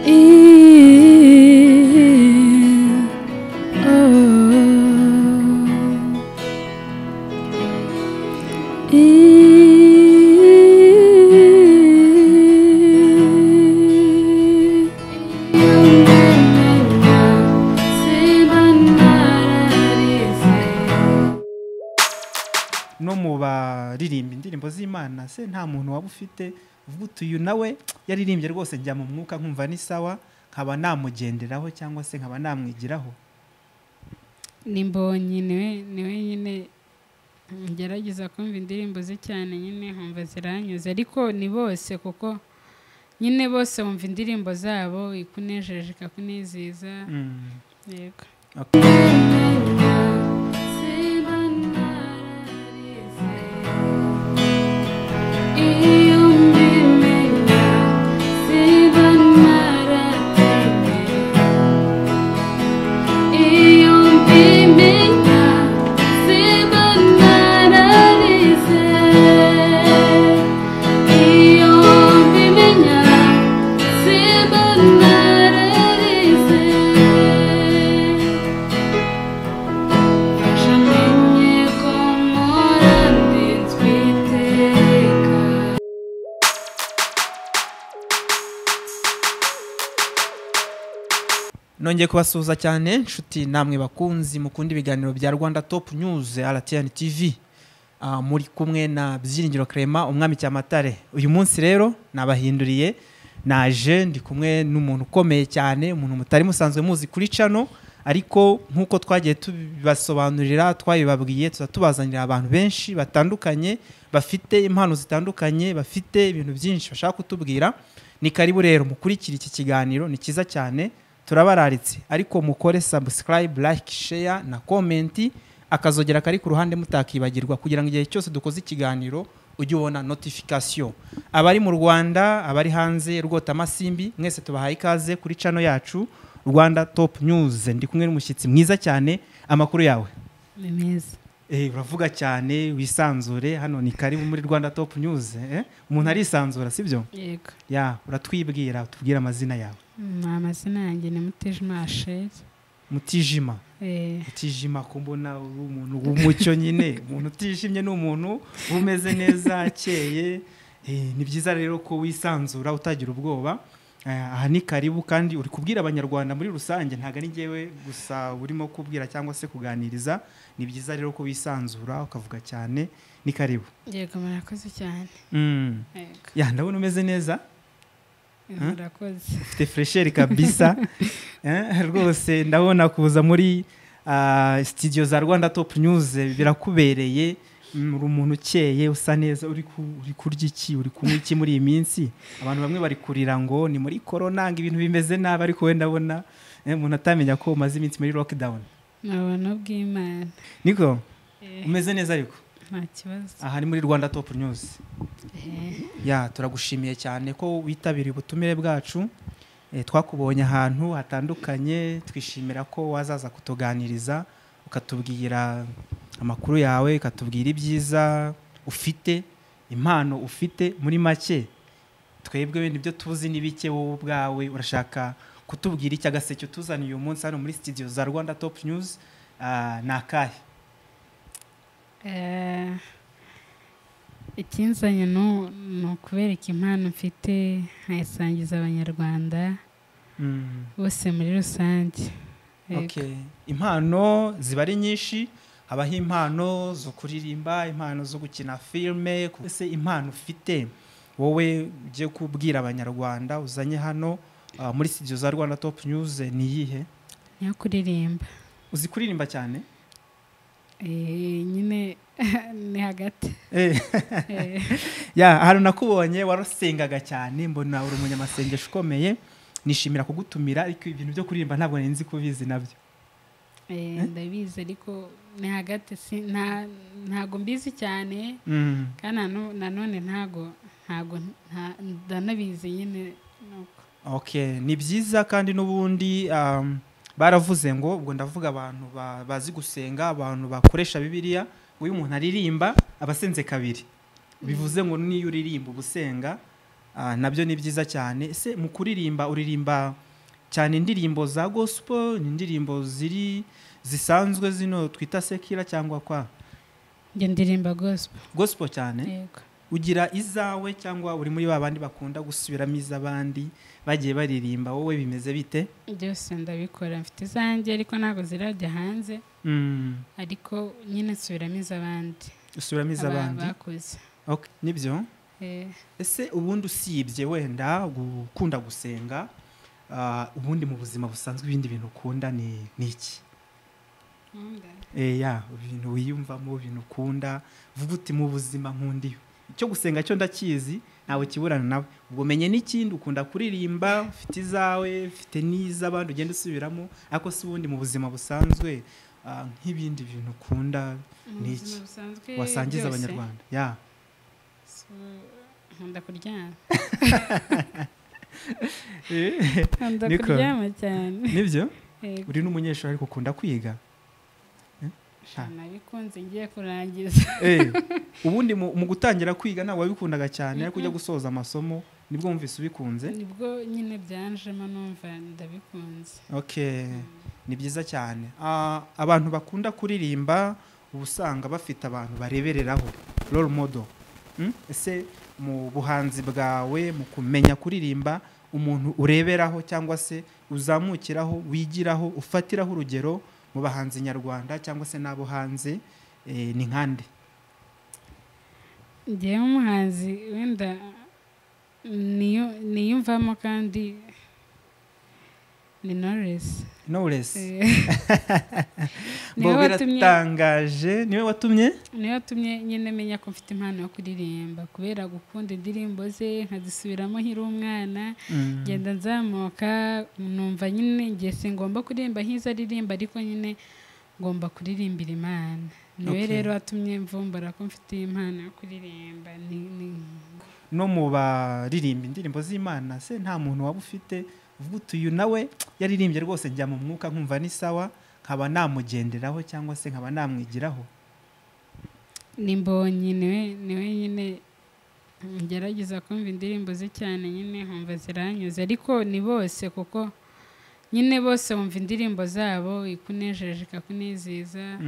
no mu baririmba indirimbo z'Imana se nta muntu waba ufite uvuga uyu nawe yaririmbye rwose njya mu mwuka nkumva ni sawa nkaba namugenderaho cyangwa se nkaba namwigiraho? Nimbonye niwe nyine ngerageza kumva indirimbo ze cyane nyine nkumva ziranyuze, ariko ni bose kuko nyine bose wumva indirimbo zabo ikunejeje ikakunezeza. Yego. Nongeye kubasuhuza cyane nshuti namwe bakunzi mukunda ibiganiro bya Rwanda Top News RTN TV. Muri kumwe na Byiringiro Clement umwami Cyamatare. Uyu munsi rero nabahinduriye naje ndi kumwe n'umuntu ukomeye cyane, umuntu mutari musanzwe muzi kuri channel, ariko nkuko twagiye tubasobanurira twabibabwiye tuzatubazanira abantu benshi batandukanye bafite impano zitandukanye, bafite ibintu byinshi bashaka kutubwira. Ni karibu rero mukurikira iki kiganiro, ni kiza cyane. Turabararitse ariko mukore subscribe, like, share na comment, akazogera kari ku ruhande mutakibagirwa kugira ngo igihe cyose dukoze ikiganiro ujye ubona notification. Abari mu Rwanda, abari hanze rwota masimbi, mwese tubahaye ikaze kuri channel yacu Rwanda Top News. Ndi kumwe n'umushyitsi mwiza cyane. Amakuru yawe? Ni meza. Uravuga cyane wisanzure, hano ni karibu muri Rwanda Top News. Umuntu arisanzura sibyo? Yego. Ya, uratwibwira, tubwira amazina yawe. Amazina yanjye ni Mutijima Asheri. Mutijima. Mutijima kumbona umuntu w'umucyo nyine, umuntu utishimye n'umuntu umeze neza akeye. Ni byiza rero ko wisanzura utagira ubwoba. Aha ni karibu kandi uri kubwira abanyarwanda muri rusange, ntaga ni ngewe gusa urimo kubwira cyangwa se kuganiriza. Ni byiza rero ko wisanzura ukavuga cyane. Ni karibu. Yego, murakoze cyane. Yego. Ya, ndabona umeze neza. Murakoze. Ufite fresher kabisa. Rwose ndabona kuza muri studio za Rwanda Top News birakubereye. Uri umuntu ukeye usa neza. Uri kurya iki, uri kunywa iki muri iyi minsi? Abantu bamwe bari kurira ngo ni muri corona ngo ibintu bimeze nabi, ariko we ndabona umuntu atamenya ko umaze iminsi muri lockdown. Nabona bw'Imana. Niko umeze neza ariko nta kibazo. Aha ni muri Rwanda Top News. Ya, turagushimiye cyane ko witabiriye ubutumire bwacu. Twakubonye ahantu hatandukanye, twishimira ko wazaza kutuganiriza ukatubwira amakuru yawe, ukatubwira ibyiza ufite, impano ufite. Muri make twebwe nibyo tuzi nibike wowe ubwawe urashaka kutubwira iki agaseke tuzaniye uyu munsi hano muri studio za Rwanda Top News nakahe? Ikinzanye ni ukubereka impano mfite nkayisangiza abanyarwanda bose muri rusange. Impano ziba ari nyinshi, habaho impano zo kuririmba, impano zo gukina filme. Ese impano ufite wowe uje kubwira abanyarwanda uzanye hano muri studio za Rwanda Top News ni iyihe? Niyo kuririmba. Uzi kuririmba cyane? Nyine ni hagati. Ya, hano nakubonye warasengaga cyane, mbona uri umunyamasengesho ukomeye. Nishimira kugutumira, ariko ibintu byo kuririmba ntabwo nzi kubizi nabyo. Ndabizi ariko ni hagati, ntago mbizi cyane. Kandi nanone ntago ndanabizi nyine nuko. Ni byiza kandi n'ubundi baravuze ngo, ubwo ndavuga abantu bazi gusenga, abantu bakoresha Bibiliya, uyu umuntu aririmba abasenze kabiri. Bivuze ngo niyo uririmba ubusenga nabyo ni byiza cyane. Ese mu kuririmba uririmba cyane indirimbo za gospel, indirimbo zisanzwe zino twita sekira cyangwa kwa? Njye ndirimba gospel cyane. Yego. Ugira izawe cyangwa uri muri babandi bakunda gusubiramo iz'abandi bagiye baririmba, wowe bimeze bite? Byose ndabikora, mfite izanjye ariko ntabwo zirajya hanze. Ariko nyine nsubiramo iz'abandi. Usubiramo iz'abandi bakuze. Okay, nibyo. Ese ubundi usibye wenda gukunda gusenga, ubundi mu buzima busanzwe ibindi bintu ukunda ni iki? Ibintu wiyumvamo, ibintu ukunda vuga uti mu buzima nkundiyo. Icyo gusenga cyo ndakizi, nawe kiburana nawe. Ubwo menye n'ikindi, ukunda kuririmba, ufite izawe, ufite n'iz'abandi ugenda usubiramo, ariko si ubundi mu buzima busanzwe nk'ibindi bintu ukunda ni iki wasangiza abanyarwanda? Nkunda kuryama. Nkunda kuryama cyane. Nibyo? Uri n'umunyeshuri ariko ukunda kwiga? Nabikunze ngiye kurangiza. Ubundi mu gutangira kwiga nawe wabikundaga cyane, ariko ujya gusoza amasomo nibwo wumvise ubikunze? Nibwo nyine byanjemo numva ndabikunze. Okay, ni byiza cyane. Abantu bakunda kuririmba ubusanga bafite abantu barebereraho, role model. Ese mu buhanzi bwawe, mu kumenya kuririmba, umuntu ureberaho cyangwa se uzamukiraho, wigiraho, ufatiraho urugero mu bahanzi nyarwanda cyangwa se n'abo hanze, ni nkande? Njyewe umuhanzi wenda niyumvamo kandi ni Knowless. Biratangaje. Niwe watumye nyine menya ko mfite impano yo kuririmba, kubera gukunda indirimbo ze nkazisubiramo nkiri umwana. Ngenda nzamuka numva nyine ngiye singomba kuririmba nk'izo aririmba, ariko nyine ngomba kuririmbira Imana. Niwe rero watumye mvumbura ko mfite impano yo kuririmba. No mu baririmba indirimbo z'Imana se nta muntu waba ufite uvuga uti uyu nawe yaririmbye rwose njya mu mwuka nkumva ni sawa, nkaba namugenderaho cyangwa se nkaba namwigiraho? Nimbonye niwe nyine ngerageza kumva indirimbo ze cyane, nyine nkumva ziranyuze, ariko ni bose, kuko nyine bose wumva indirimbo zabo ikunejeje ikakunezeza.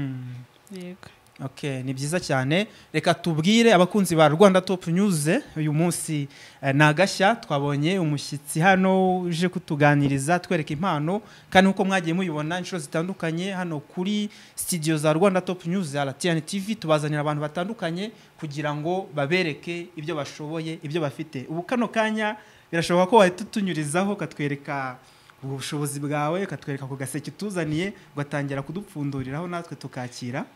Yego. Okay, ni byiza cyane. Reka tubwire abakunzi ba Rwanda Top News, uyu munsi nagashya twabonye umushyitsi hano uje kutuganiriza twereka impano, kandi uko mwagiye mubibona inshuro zitandukanye hano kuri studio za Rwanda Top News RTN TV, tubazanira abantu batandukanye kugira ngo babereke ibyo bashoboye, ibyo bafite. Ubu kano kanya birashoboka ko wahita tunyurizaho katwereka ubushobozi bwawe, katwereka ku gaseke tuzaniye, ugatangira kudupfunduriraho natwe tukakira.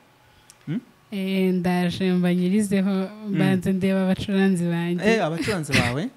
Ndaje mbanyirizeho, mbanze ndeba abacuranzi banjye. Abacuranzi bawe?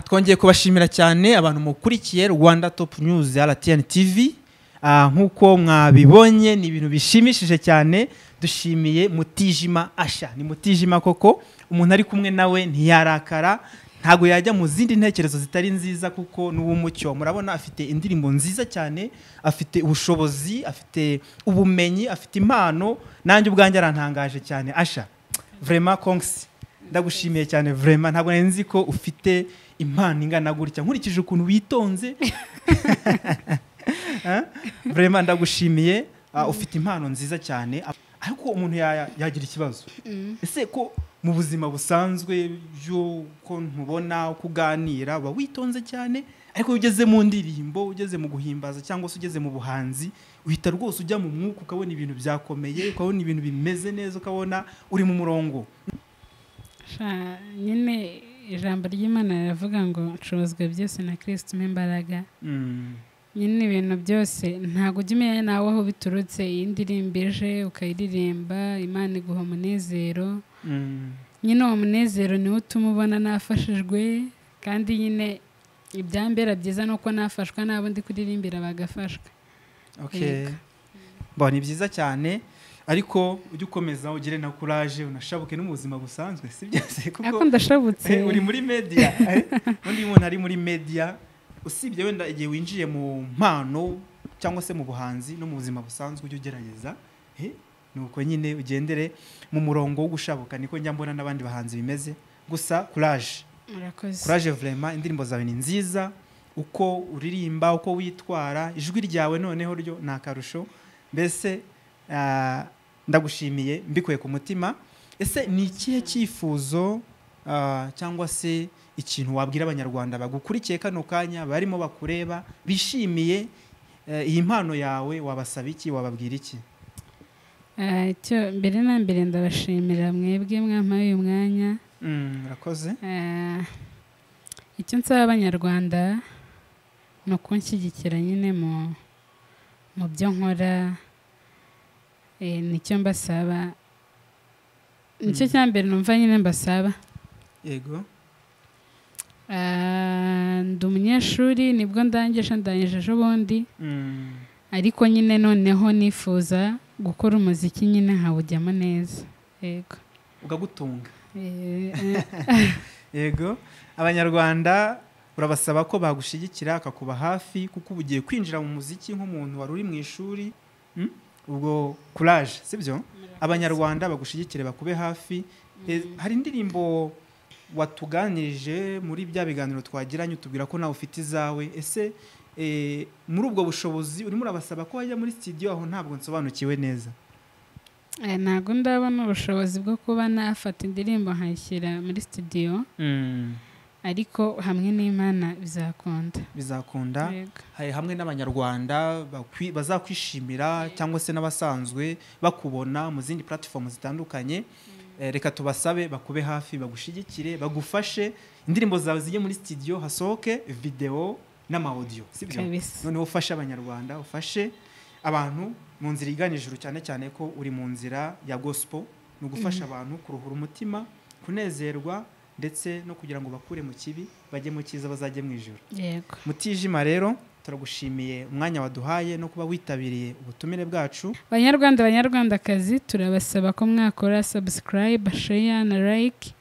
twongeye kubashimira cyane abantu mukurikiye Rwanda Top News RTN TV. Nkuko mwabibonye ni ibintu bishimishije cyane. Dushimiye Mutijima Asha. Ni Mutijima koko, umuntu ari kumwe nawe ntiyarakara, ntago yajya mu zindi ntekerezo zitari nziza kuko n'ubumucyo. Murabona afite indirimbo nziza cyane, afite ubushobozi, afite ubumenyi, afite impano. Nanjye ubwanjye arantangaje cyane. Asha, vraiment kongs, ndagushimiye cyane vraiment. Ntago nzi ko ufite impano ingana gutya nkurikije ukuntu witonze. Vraiment ndagushimiye, ufite impano nziza cyane. Ariko umuntu yagira ikibazo. Ese ko mu buzima busanzwe byo ko ntubona kuganira ba witonze cyane, ariko ugeze mu ndirimbo, ugeze mu guhimbaza cyangwa se ugeze mu buhanzi, uhita rwose ujya mu mwuka ukabona ibintu byakomeye, ukabona ibintu bimeze neza, ukabona uri mu murongo. Nyine ijambo ry'Imana riravuga ngo nshobozwa byose na Kristo imbaraga. Nyine ibintu byose ntago ujya umenya nawe aho biturutse. Iyi ndirimbo ije ukayiririmba, Imana iguha umunezero. Nyine uwo munezero niwo utuma ubona nafashijwe, kandi nyine ibyambera byiza nuko nafashwa n'abo ndi kuririmbira bagafashwa. Okay. Ni byiza cyane, ariko ujye ukomeza ugire na courage, unashabuke no mu buzima busanzwe, sibyo se? Kuko ndashabutse. Uri muri media. Undi muntu ari muri media, usibye wenda igihe winjiye mu mpano cyangwa se mu buhanzi, no mu buzima busanzwe ujye ugerageza nuko nyine ugendere mu murongo wo gushabuka. Niko njya mbona n'abandi bahanzi bimeze. Gusa courage. Murakoze. Courage vraiment, indirimbo zawe ni nziza, uko uririmba, uko witwara, ijwi ryawe noneho ryo nakarusho. Mbese ndagushimiye mbikuye ku mutima. Ese ni ikihe cyifuzo cyangwa se ikintu wabwira abanyarwanda bagukurikiye kano kanya, barimo bakureba, bishimiye iyi mpano yawe? Wabasaba iki, wababwira iki? Mbere na mbere ndabashimira mwebwe mwampaye uyu mwanya. Murakoze. Icyo nsaba abanyarwanda ni ukunshyigikira nyine mu byo nkora. Nicyo mbasaba, nicyo cya mbere numva nyine mbasaba. Yego. Ndi umunyeshuri, nibwo ndangije ejo bundi. Ariko nyine noneho nifuza gukora umuziki nyine nkawujyamo neza. Yego. Ugagutunga. Yego. Abanyarwanda urabasaba ko bagushyigikira, akakuba hafi, kuko ugiye kwinjira mu muziki nk'umuntu wari uri mu ishuri. Ubwo courage, sibyo? Abanyarwanda bagushyigikire, bakube hafi. Hari indirimbo watuganirije muri bya biganiro twagiranye, utubwira ko nawe ufite izawe. Ese muri ubwo bushobozi urimo urabasaba ko wajya muri studio? Aho ntabwo nsobanukiwe neza. Ntabwo ndabona ubushobozi bwo kuba nafata indirimbo nkayishyira muri studio. Ariko hamwe n'Imana bizakunda. Hari hamwe n'abanyarwanda bazakwishimira, cyangwa se n'abasanzwe bakubona mu zindi platform zitandukanye. Reka tubasabe bakube hafi, bagushyigikire, bagufashe, indirimbo zawe zijye muri studio, hasohoke video n'ama-audio, sibyo? None ufashe abanyarwanda, ufashe abantu mu nzira igana ijuru, cyane cyane ko uri mu nzira ya gospel. No gufasha abantu kuruhura umutima, kunezerwa, ndetse no kugira ngo bakure mu kibi bajye mu cyiza, bazajye mu ijuru. Yego. Mutijima rero turagushimiye umwanya waduhaye no kuba witabiriye ubutumire bwacu. Banyarwanda, banyarwandakazi, turabasaba ko mwakora subscribe, share na like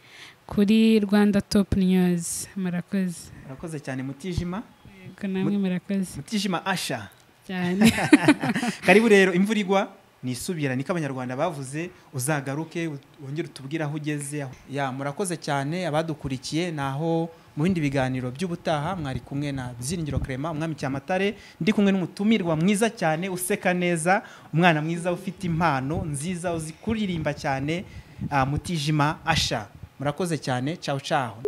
kuri Rwanda Top News. Murakoze. Murakoze cyane Mutijima. Yego, namwe murakoze. Mutijima Asha. Cyane. Karibu rero, imvura igwa nisubira, niko abanyarwanda bavuze. Uzagaruke wongere utubwire aho ugeze. Murakoze cyane abadukurikiye. Naho mu bindi biganiro by'ubutaha mwari kumwe na Byiringiro Clement, umwami Cyamatare. Ndi kumwe n'umutumirwa mwiza cyane, useka neza, umwana mwiza ufite impano nziza, uzi kuririmba cyane, Mutijima Asha. Murakoze cyane. Ciao ciao.